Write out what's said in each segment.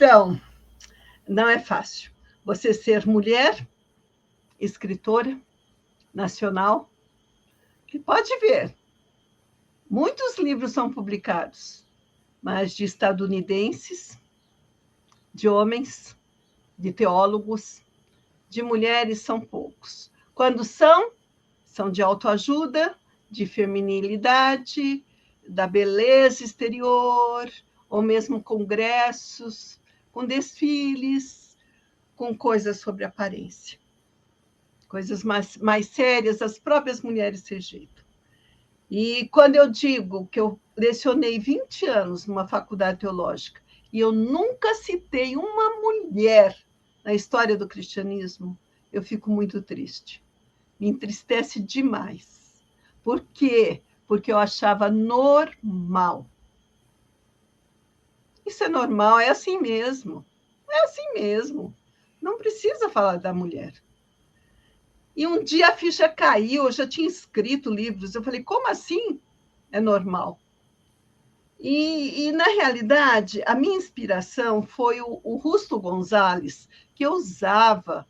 Então, não é fácil. Você ser mulher, escritora, nacional, que pode ver, muitos livros são publicados, mas de estadunidenses, de homens, de teólogos, de mulheres são poucos. Quando são de autoajuda, de feminilidade, da beleza exterior, ou mesmo congressos, com desfiles, com coisas sobre aparência. Coisas mais sérias, as próprias mulheres rejeitam. E quando eu digo que eu lecionei 20 anos numa faculdade teológica e eu nunca citei uma mulher na história do cristianismo, eu fico muito triste. Me entristece demais. Por quê? Porque eu achava normal. Isso é normal, é assim mesmo. É assim mesmo. Não precisa falar da mulher. E um dia a ficha caiu, eu já tinha escrito livros. Eu falei, como assim? É normal. E na realidade, a minha inspiração foi o Justo Gonzalez, que eu usava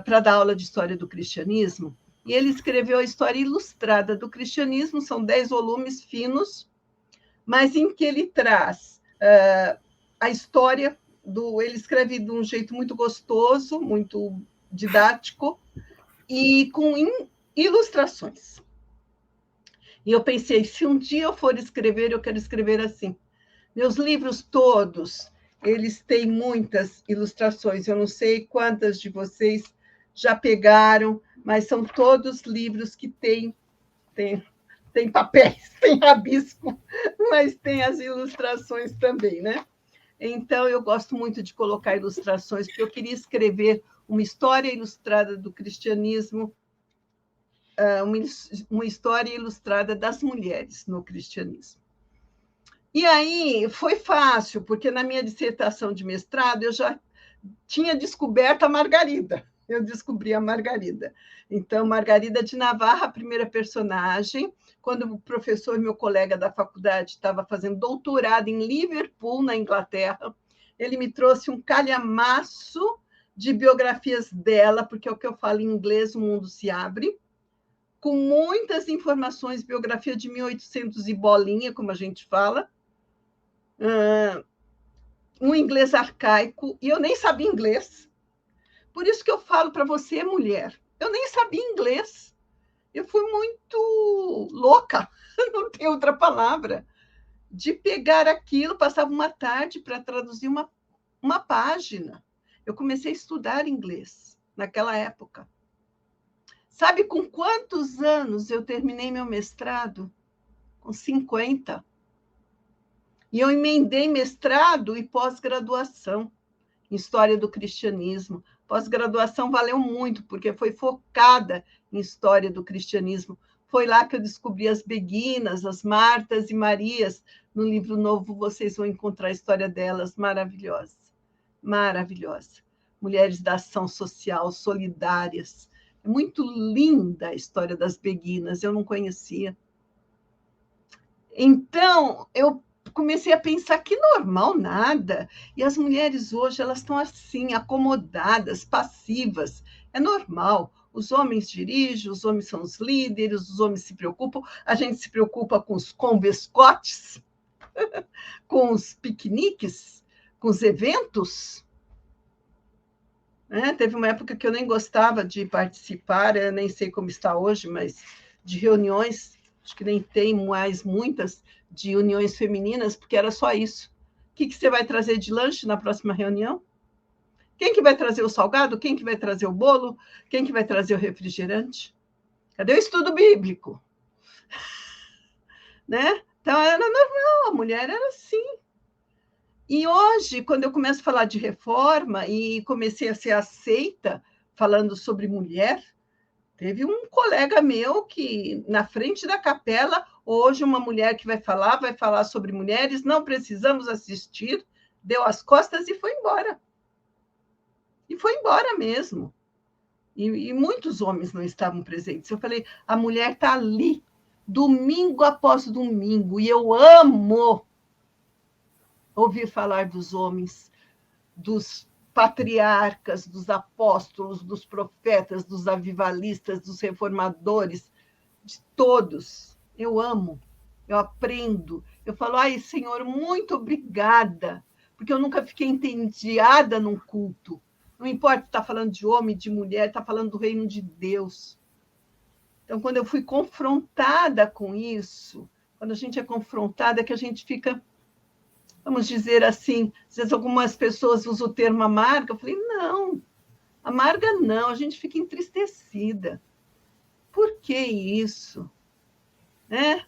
para dar aula de história do cristianismo. E ele escreveu a História Ilustrada do Cristianismo, são 10 volumes finos, mas em que ele traz a história ele escreve de um jeito muito gostoso, muito didático, e com ilustrações. E eu pensei, se um dia eu for escrever, eu quero escrever assim. Meus livros todos, eles têm muitas ilustrações. Eu não sei quantas de vocês já pegaram, mas são todos livros que têm papéis, tem rabisco, mas tem as ilustrações também, né? Então, eu gosto muito de colocar ilustrações, porque eu queria escrever uma história ilustrada do cristianismo, uma história ilustrada das mulheres no cristianismo. E aí foi fácil, porque na minha dissertação de mestrado eu já tinha descoberto a Margarida. Eu descobri a Margarida. Então, Margarida de Navarra, a primeira personagem, quando o professor, meu colega da faculdade, estava fazendo doutorado em Liverpool, na Inglaterra, ele me trouxe um calhamaço de biografias dela, porque é o que eu falo em inglês, o mundo se abre, com muitas informações, biografia de 1800 e bolinha, como a gente fala, um inglês arcaico, e eu nem sabia inglês. Por isso que eu falo para você, mulher, eu nem sabia inglês. Eu fui muito louca, não tem outra palavra, de pegar aquilo, passava uma tarde para traduzir uma página. Eu comecei a estudar inglês naquela época. Sabe com quantos anos eu terminei meu mestrado? Com 50. E eu emendei mestrado e pós-graduação em História do Cristianismo. Pós-graduação valeu muito, porque foi focada em História do Cristianismo. Foi lá que eu descobri as Beguinas, as Martas e Marias. No livro novo vocês vão encontrar a história delas, maravilhosa. Maravilhosa. Mulheres da ação social, solidárias. É muito linda a história das Beguinas, eu não conhecia. Então, eu comecei a pensar que normal nada. E as mulheres hoje, elas estão assim, acomodadas, passivas. É normal. Os homens dirigem, os homens são os líderes, os homens se preocupam. A gente se preocupa com os convescotes, com os piqueniques, com os eventos. Teve uma época que eu nem gostava de participar, eu nem sei como está hoje, mas de reuniões, acho que nem tem mais muitas, de uniões femininas, porque era só isso. O que você vai trazer de lanche na próxima reunião? Quem que vai trazer o salgado? Quem que vai trazer o bolo? Quem que vai trazer o refrigerante? Cadê o estudo bíblico? Né? Então, era normal, a mulher era assim. E hoje, quando eu começo a falar de reforma e comecei a ser aceita falando sobre mulher, teve um colega meu que, na frente da capela, hoje uma mulher que vai falar sobre mulheres, não precisamos assistir, deu as costas e foi embora. E foi embora mesmo. E muitos homens não estavam presentes. Eu falei, a mulher está ali, domingo após domingo, e eu amo ouvir falar dos homens, dos patriarcas, dos apóstolos, dos profetas, dos avivalistas, dos reformadores, de todos. Eu amo, eu aprendo. Eu falo, ai, Senhor, muito obrigada, porque eu nunca fiquei entediada num culto. Não importa se está falando de homem, de mulher, está falando do reino de Deus. Então, quando eu fui confrontada com isso, quando a gente é confrontada, é que a gente fica, vamos dizer assim, às vezes algumas pessoas usam o termo amarga, eu falei, não, amarga não, a gente fica entristecida. Por que isso? Né?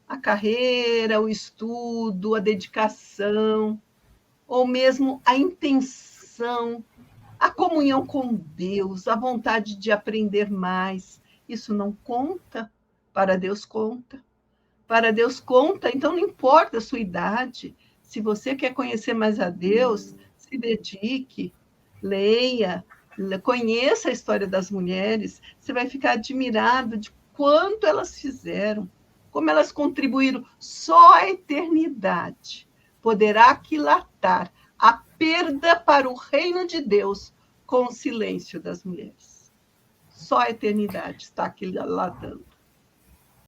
A carreira, o estudo, a dedicação, ou mesmo a intenção, a comunhão com Deus, a vontade de aprender mais. Isso não conta? Para Deus conta. Para Deus conta, então não importa a sua idade. Se você quer conhecer mais a Deus, se dedique, leia, conheça a história das mulheres. Você vai ficar admirado de quanto elas fizeram, como elas contribuíram. Só a eternidade poderá aquilatar a perda para o reino de Deus com o silêncio das mulheres. Só a eternidade está aquilatando.